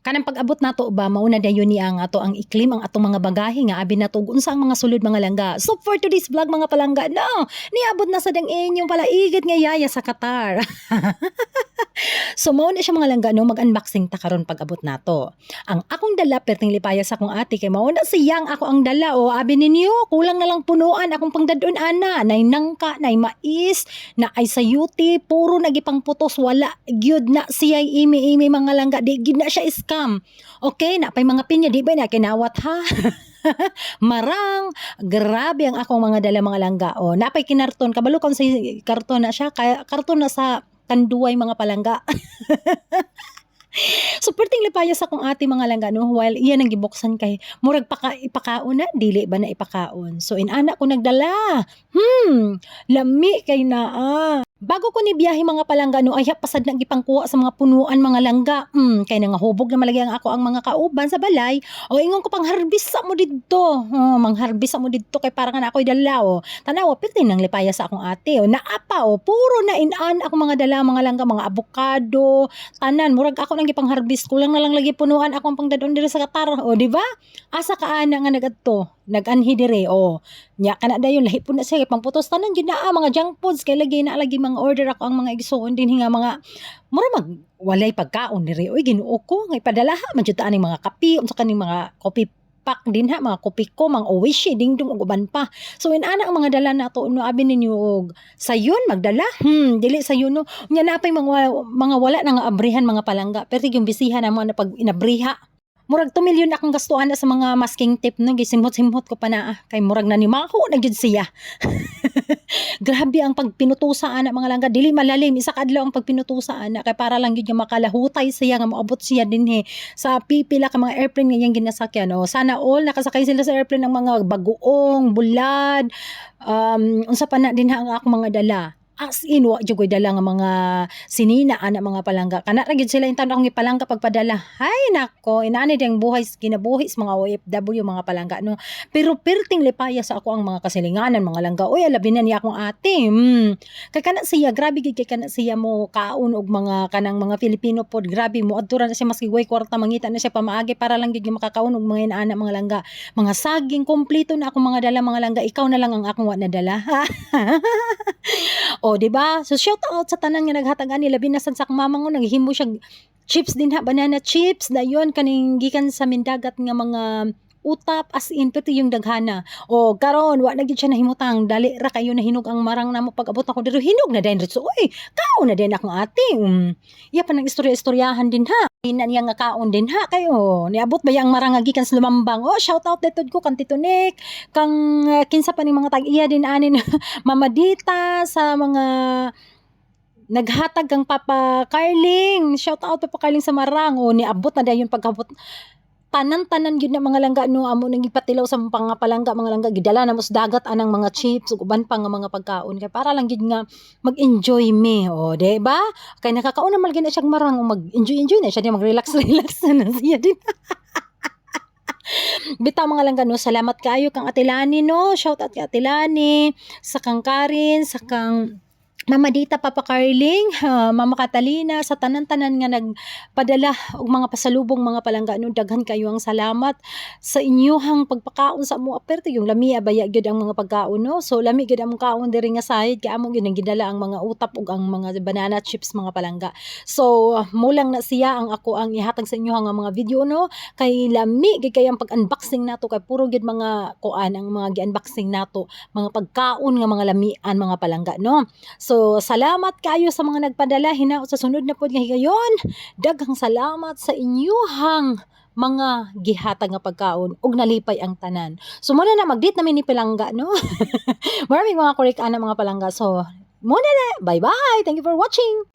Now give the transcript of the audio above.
Kanang pag-abot nato ba mauna dayon ni ang ato ang iklim ang atong mga bagahe nga abi nato unsa ang mga sulod mga langga. So for today's vlog mga palangga, no, niabot na sa dang inyong palaigid nga yaya sa Qatar. So mao na siya mga langga, no, mag-unboxing ta karon pag-abot nato. Ang akong dala perting lipaya sa akong ate kay mao na siyang ako ang dala o abi ninyo kulang na lang punuan akong pangdadon ana nay nangka nay mais na ay sayuti puro nagipang putos wala gyud na siya imi-imi mga langga di gyud na siya scam. Okay na pay mga pinya di ba na kinawat ha. Marang grabe ang akong mga dala mga langga o napay kinarton kabalo kon sa karton na siya kaya karton na sa kanduay mga palangga. So perting lipaya sa akong ate mga langga, no, while iyan ang gibuksan kay murag ipakaon na dili ba na ipakaon. So inana ko nagdala. Lami kay naa. Bago ko ni biyahe mga palangga, no, ay pasad na gipangkuha sa mga punuan mga langga. Kay nangahubog na malagi ang ako ang mga kauban sa balay. O ingon ko pang harbisa mo didto. Mangharbisa mo didto kay para nga ako'y dala o. Tanawa perting nang lipaya sa akong ate o. Naapa o puro na inan ako mga dala mga langga, mga avocado, tanan murag ako nang gipang-harvest kulang na lang lagi punuan ako ang pangdadon diri sa Qatar o di ba? Asa ka ana nga nagadto naganhi dire o nya kana dayon lahi pud na siya pangputos tanan gyud na mga junk foods kay lagi na lagi mga order ako ang mga igsuon din nga mga mura mag walay pagkaon dire oy Ginoo ko nga ipadala ha man jud ta aning mga kape unsa kaning mga coffee pack din ha mga kopi ko mga owishi ding dong uban pa so inana ang mga dala nato no abi ninyo og sayon magdala dili sayon no nya napay mga wala na nga abrihan mga palangga pero yung bisihan na mo na pag inabriha murag 2 milyon akong gastuan na sa mga masking tip no gisimhot-simhot ko pa na kay murag na ni maho na gyud siya. Grabe ang pagpinutusa ana mga langga dili malalim isa ka adlaw ang pagpinutusa ana kay para lang gyud makalahutay siya nga moabot siya dinhi sa pipila ka mga airplane nga iyang ginasakyan no sana all nakasakay sila sa airplane ng mga bagoong bulad unsa pa na din ang akong mga dala. As in wa jud koy dala nga mga sinina ana mga palangga kana ra gyud sila intaw akong ipalangga pagpadala hay nako inaani ding buhay kinabuhi sa mga OFW mga palangga no pero perting lipaya sa ako ang mga kasilinganan mga langga oy alabi na ni akong ate kay kana siya grabe gid kay kana siya mo kaon og mga kanang mga Filipino pod grabe mo adtura na siya maski way kwarta mangita na siya pamaagi para lang gid makakaon og mga inaana mga langga mga saging kompleto na akong mga dala mga langga ikaw na lang ang akong wa na dala. O, di ba? So shout out sa tanan nga naghatag ani labi na sad sa mama ngo naghimo siya chips din ha banana chips dayon kaning gikan sa mindagat nga mga utap as in pati yung daghana. O karon wa na gyud siya nahimutang dali ra kayo nahinog ang marang namo pag-abot ako dito hinog na din ritso oy kaon na din akong ate. Iya pa nang istorya-istoryahan din ha. Ina niya nga kaon din ha kayo. Niabot ba yang marang nga gikan sa Lumambang? Oh, shout out detod ko kang Tito Nick, kang kinsa pa ning mga tag-iya din anin Mama Dita sa mga naghatag kang Papa Carling. Shout out Papa Carling sa Marang. O niabot na dayon pagkabot tanan-tanan gyud na mga langga no amo nang ipatilaw sa mga palangga mga langga gidala na mos dagat anang mga chips ug uban pa nga mga pagkaon kay para lang gyud nga mag-enjoy me o di ba kay nakakaon na malgi na siyang marang mag-enjoy na siya di mag-relax na siya din. Bitaw mga langga no salamat kaayo kang Atilani no shout out kay Atilani sa kang Karin sa kang Mama Dita, Papa Carling, Mama Catalina, sa tanan-tanan nga nagpadala og mga pasalubong mga palangga no daghan kayo ang salamat sa inyong pagpakaon sa amo aperte yung lami abaya gyud ang mga pagkaon no so lami gyud ang kaon diri nga sayod kay amo gyud nang gidala ang mga utap ug ang mga banana chips mga palangga so mulang na siya ang ako ang ihatag sa inyo nga mga video no kay lami gyud kay ang pag-unboxing nato kay puro gyud mga kuan ang mga gi-unboxing nato mga pagkaon nga mga lamian mga palangga no so salamat kayo sa mga nagpadala hinaot sa sunod na pod nga higayon daghang salamat sa inyong mga gihatag nga pagkaon ug nalipay ang tanan so muna na mag-date namin ni palangga no maraming mga korek ana mga palangga so muna na bye bye thank you for watching.